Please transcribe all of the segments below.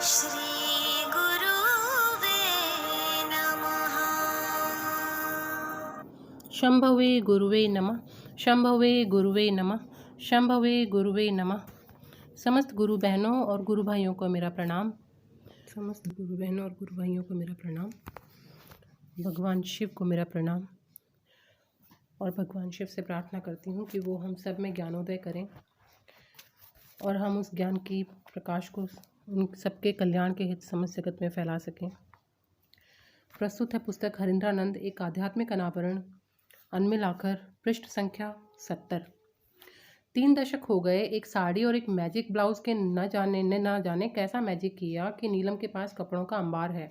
श्री गुरुवे नमः। शंभवे गुरुवे नमः। शंभवे गुरुवे नमः। शंभवे गुरुवे नमः। समस्त गुरु बहनों और गुरु भाइयों को मेरा प्रणाम। समस्त गुरु बहनों और गुरु भाइयों को मेरा प्रणाम। भगवान शिव को मेरा प्रणाम। और भगवान शिव से प्रार्थना करती हूँ कि वो हम सब में ज्ञानोदय करें और हम उस ज्ञान की प्रकाश को उन सबके कल्याण के हित समस्त जगत में फैला सकें। प्रस्तुत है पुस्तक हरिंद्रानंद एक आध्यात्मिक अनावरण, अनमिल आकर, पृष्ठ संख्या 70। 3 दशक हो गए एक साड़ी और एक मैजिक ब्लाउज के न जाने कैसा मैजिक किया कि नीलम के पास कपड़ों का अंबार है।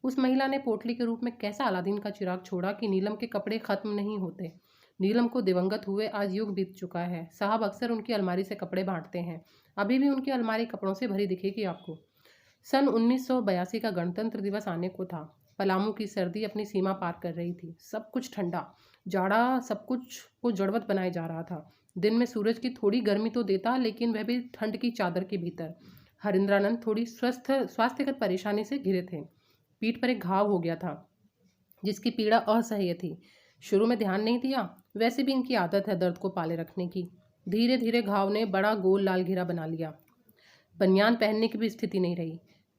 उस महिला ने पोटली के रूप में कैसा अलादीन का चिराग छोड़ा कि नीलम के कपड़े खत्म नहीं होते। नीलम को दिवंगत हुए आज युग बीत चुका है। साहब अक्सर उनकी अलमारी से कपड़े बांटते हैं। अभी भी उनकी अलमारी कपड़ों से भरी दिखेगी आपको। सन 1982 का गणतंत्र दिवस आने को था। पलामू की सर्दी अपनी सीमा पार कर रही थी। सब कुछ ठंडा, जाड़ा सब कुछ को जड़वत बनाए जा रहा था। दिन में सूरज की थोड़ी गर्मी तो देता, लेकिन वह भी ठंड की चादर के भीतर। हरिंद्रानंद थोड़ी स्वास्थ्यगत परेशानी से घिरे थे। पीठ पर एक घाव हो गया था जिसकी पीड़ा असह्य थी। शुरू में ध्यान नहीं दिया, वैसे भी इनकी आदत है दर्द को पाले रखने की। धीरे धीरे घाव ने बड़ा गोल लाल घेरा बना लिया। बनियान पहनने की भी स्थिति नहीं रही।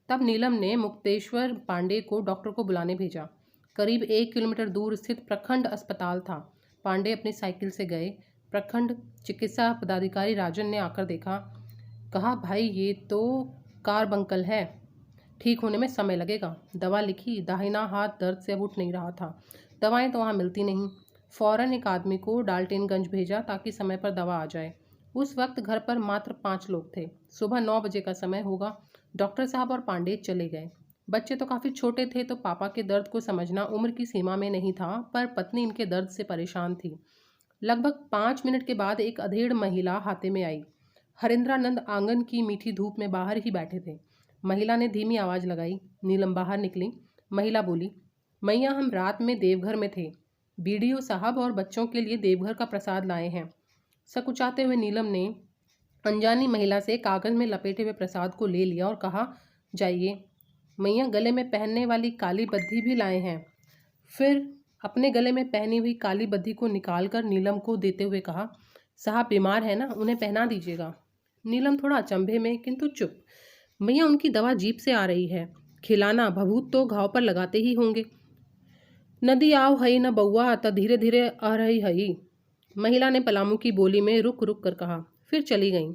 तब नीलम ने मुक्तेश्वर पांडे को डॉक्टर को बुलाने भेजा। करीब 1 किलोमीटर दूर स्थित प्रखंड अस्पताल था। पांडे अपनी साइकिल से गए। प्रखंड चिकित्सा पदाधिकारी राजन ने आकर देखा। कहा, भाई ये तो कार्बंकल है, ठीक होने में समय लगेगा। दवा लिखी। दाहिना हाथ दर्द से अब उठ नहीं रहा था। दवाएं तो वहाँ मिलती नहीं। फौरन एक आदमी को डाल्टेनगंज भेजा ताकि समय पर दवा आ जाए। उस वक्त घर पर मात्र 5 लोग थे। सुबह 9 बजे का समय होगा। डॉक्टर साहब और पांडे चले गए। बच्चे तो काफ़ी छोटे थे तो पापा के दर्द को समझना उम्र की सीमा में नहीं था, पर पत्नी इनके दर्द से परेशान थी। लगभग 5 मिनट के बाद एक अधेड़ महिला हाथे में आई। हरिंद्रानंद आंगन की मीठी धूप में बाहर ही बैठे थे। महिला ने धीमी आवाज़ लगाई। नीलम बाहर निकली। महिला बोली, मैया हम रात में देवघर में थे। बीडीओ साहब और बच्चों के लिए देवघर का प्रसाद लाए हैं। सकुचाते हुए नीलम ने अनजानी महिला से कागज में लपेटे हुए प्रसाद को ले लिया और कहा, जाइए। मैया गले में पहनने वाली काली बद्धी भी लाए हैं। फिर अपने गले में पहनी हुई काली बद्धी को निकालकर नीलम को देते हुए कहा, साहब बीमार है ना, उन्हें पहना दीजिएगा। नीलम थोड़ा अचंभे में किंतु चुप। मैया उनकी दवा जीप से आ रही है। खिलाना भभूत तो घाव पर लगाते ही होंगे। नदी आओ हई न बउआ त धीरे धीरे आ रही हई, महिला ने पलामू की बोली में रुक रुक कर कहा। फिर चली गईं।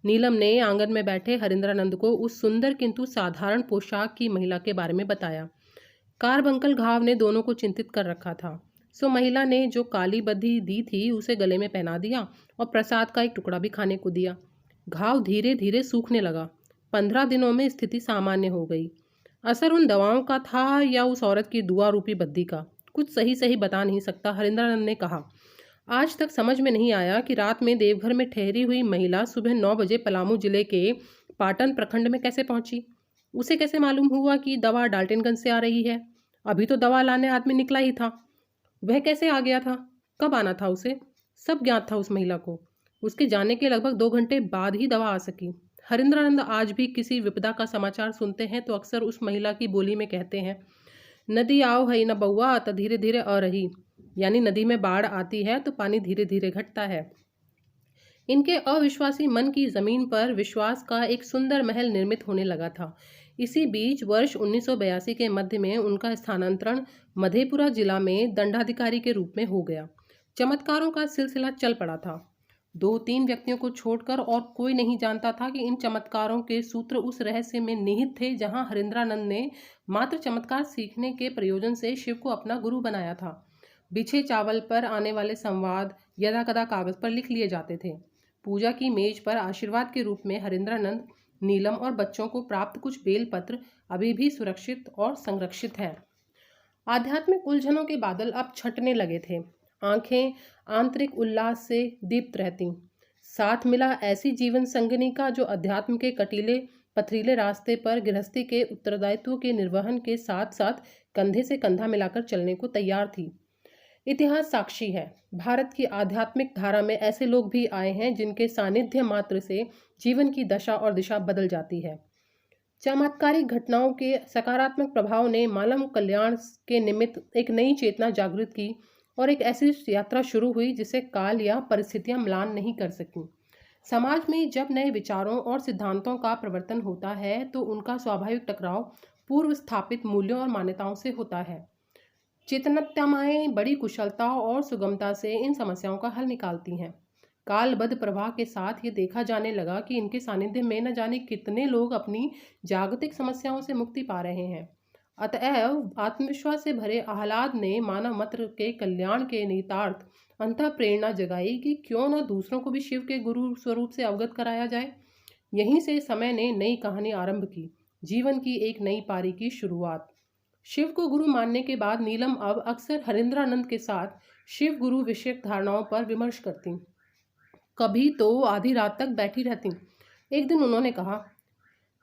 नीलम ने आंगन में बैठे हरिंद्रानंद को उस सुंदर किंतु साधारण पोशाक की महिला के बारे में बताया। कार्बंकल घाव ने दोनों को चिंतित कर रखा था। सो महिला ने जो काली बद्धी दी थी उसे गले में पहना दिया और प्रसाद का एक टुकड़ा भी खाने को दिया। घाव धीरे धीरे सूखने लगा। 15 दिनों में स्थिति सामान्य हो गई। असर उन दवाओं का था या उस औरत की दुआ रूपी बद्दी का, कुछ सही सही बता नहीं सकता। हरिंद्रानंद ने कहा, आज तक समझ में नहीं आया कि रात में देवघर में ठहरी हुई महिला सुबह 9 बजे पलामू जिले के पाटन प्रखंड में कैसे पहुंची। उसे कैसे मालूम हुआ कि दवा डाल्टनगंज से आ रही है। अभी तो दवा लाने आदमी निकला ही था। वह कैसे आ गया था, कब आना था उसे, सब ज्ञात था उस महिला को। उसके जाने के लगभग 2 घंटे बाद ही दवा आ सकी। हरिंद्रानंद आज भी किसी विपदा का समाचार सुनते हैं तो अक्सर उस महिला की बोली में कहते हैं, नदी आओ हई न बउआ त धीरे धीरे आ रही, यानी नदी में बाढ़ आती है तो पानी धीरे धीरे घटता है। इनके अविश्वासी मन की जमीन पर विश्वास का एक सुंदर महल निर्मित होने लगा था। इसी बीच वर्ष 1982 के मध्य में उनका स्थानांतरण मधेपुरा जिला में दंडाधिकारी के रूप में हो गया। चमत्कारों का सिलसिला चल पड़ा था। 2-3 व्यक्तियों को छोड़कर और कोई नहीं जानता था कि इन चमत्कारों के सूत्र उस रहस्य में निहित थे जहां हरिंद्रानंद ने मात्र चमत्कार सीखने के प्रयोजन से शिव को अपना गुरु बनाया था। बिछे चावल पर आने वाले संवाद यदा कदा कागज पर लिख लिए जाते थे। पूजा की मेज पर आशीर्वाद के रूप में हरिंद्रानंद, नीलम और बच्चों को प्राप्त कुछ बेलपत्र अभी भी सुरक्षित और संरक्षित है। आध्यात्मिक उलझनों के बादल अब छटने लगे थे। आंखें आंतरिक उल्लास से दीप्त रहती। साथ मिला ऐसी जीवन संगिनी का जो अध्यात्म के कटीले पथरीले रास्ते पर गृहस्थी के उत्तरदायित्व के निर्वहन के साथ साथ कंधे से कंधा मिलाकर चलने को तैयार थी। इतिहास साक्षी है, भारत की आध्यात्मिक धारा में ऐसे लोग भी आए हैं जिनके सानिध्य मात्र से जीवन की दशा और दिशा बदल जाती है। चमत्कारिक घटनाओं के सकारात्मक प्रभाव ने मानव कल्याण के निमित्त एक नई चेतना जागृत की और एक ऐसी यात्रा शुरू हुई जिसे काल या परिस्थितियां म्लान नहीं कर सकीं। समाज में जब नए विचारों और सिद्धांतों का प्रवर्तन होता है तो उनका स्वाभाविक टकराव पूर्व स्थापित मूल्यों और मान्यताओं से होता है। चेतनतमाएं बड़ी कुशलता और सुगमता से इन समस्याओं का हल निकालती हैं। कालबद्ध प्रवाह के साथ ये देखा जाने लगा कि इनके सानिध्य में न जाने कितने लोग अपनी जागतिक समस्याओं से मुक्ति पा रहे हैं। अतएव आत्मविश्वास से भरे आह्लाद ने मानव मात्र के कल्याण के निहितार्थ अंतः प्रेरणा जगाई कि क्यों न दूसरों को भी शिव के गुरु स्वरूप से अवगत कराया जाए। यहीं से समय ने नई कहानी आरंभ की, जीवन की एक नई पारी की शुरुआत। शिव को गुरु मानने के बाद नीलम अब अक्सर हरिंद्रानंद के साथ शिव गुरु विषयक धारणाओं पर विमर्श करती। कभी तो आधी रात तक बैठी रहती। एक दिन उन्होंने कहा,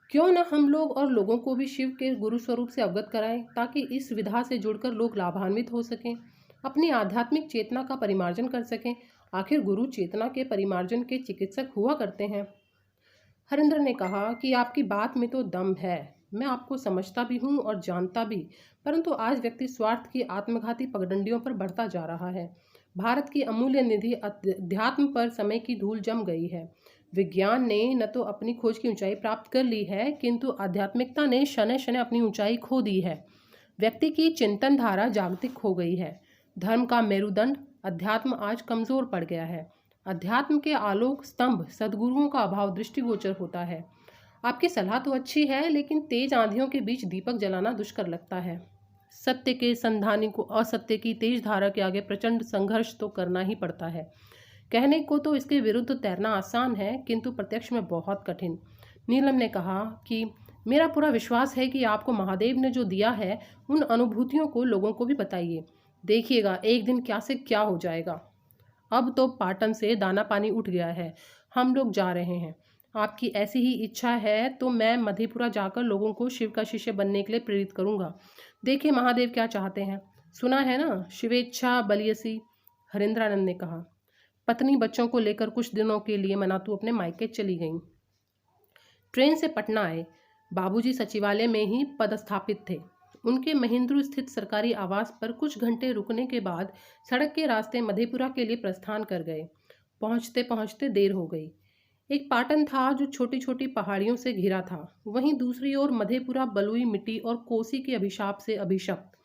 क्यों न हम लोग और लोगों को भी शिव के गुरु स्वरूप से अवगत कराएं ताकि इस विधा से जुड़कर लोग लाभान्वित हो सकें, अपनी आध्यात्मिक चेतना का परिमार्जन कर सकें। आखिर गुरु चेतना के परिमार्जन के चिकित्सक हुआ करते हैं। हरिंद्र ने कहा कि आपकी बात में तो दम है, मैं आपको समझता भी हूँ और जानता भी, परंतु आज व्यक्ति स्वार्थ की आत्मघाती पगडंडियों पर बढ़ता जा रहा है। भारत की अमूल्य निधि अध्यात्म पर समय की धूल जम गई है। विज्ञान ने न तो अपनी खोज की ऊंचाई प्राप्त कर ली है, किंतु आध्यात्मिकता ने शनै शनै अपनी ऊंचाई खो दी है। व्यक्ति की चिंतन धारा जागतिक हो गई है। धर्म का मेरुदंड अध्यात्म आज कमजोर पड़ गया है। अध्यात्म के आलोक स्तंभ सद्गुरुओं का अभाव दृष्टिगोचर होता है। आपकी सलाह तो अच्छी है, लेकिन तेज आंधियों के बीच दीपक जलाना दुष्कर लगता है। सत्य के संधानी को असत्य की तेज धारा के आगे प्रचंड संघर्ष तो करना ही पड़ता है। कहने को तो इसके विरुद्ध तैरना आसान है, किंतु प्रत्यक्ष में बहुत कठिन। नीलम ने कहा कि मेरा पूरा विश्वास है कि आपको महादेव ने जो दिया है उन अनुभूतियों को लोगों को भी बताइए। देखिएगा एक दिन क्या से क्या हो जाएगा। अब तो पाटन से दाना पानी उठ गया है, हम लोग जा रहे हैं। आपकी ऐसी ही इच्छा है तो मैं मधेपुरा जाकर लोगों को शिव का शिष्य बनने के लिए प्रेरित करूंगा। देखिए महादेव क्या चाहते हैं। सुना है ना, शिवेच्छा बलियसी। हरिंद्रानंद ने कहा। पत्नी बच्चों को लेकर कुछ दिनों के लिए मनातू अपने मायके चली गईं। ट्रेन से पटना आए। बाबूजी सचिवालय में ही पदस्थापित थे। उनके महेंद्र स्थित सरकारी आवास पर कुछ घंटे रुकने के बाद सड़क के रास्ते मधेपुरा के लिए प्रस्थान कर गए। पहुंचते पहुंचते देर हो गई। एक पाटन था जो छोटी छोटी पहाड़ियों से घिरा था, वहीं दूसरी ओर मधेपुरा बलुई मिट्टी और कोसी के अभिशाप से अभिशप्त।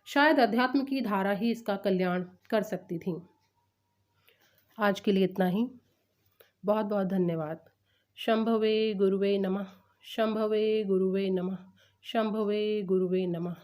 शायद अध्यात्म की धारा ही इसका कल्याण कर सकती थी। आज के लिए इतना ही। बहुत बहुत धन्यवाद। शंभवे गुरुवे नमः। शंभवे गुरुवे नमः। शंभवे गुरुवे नमः।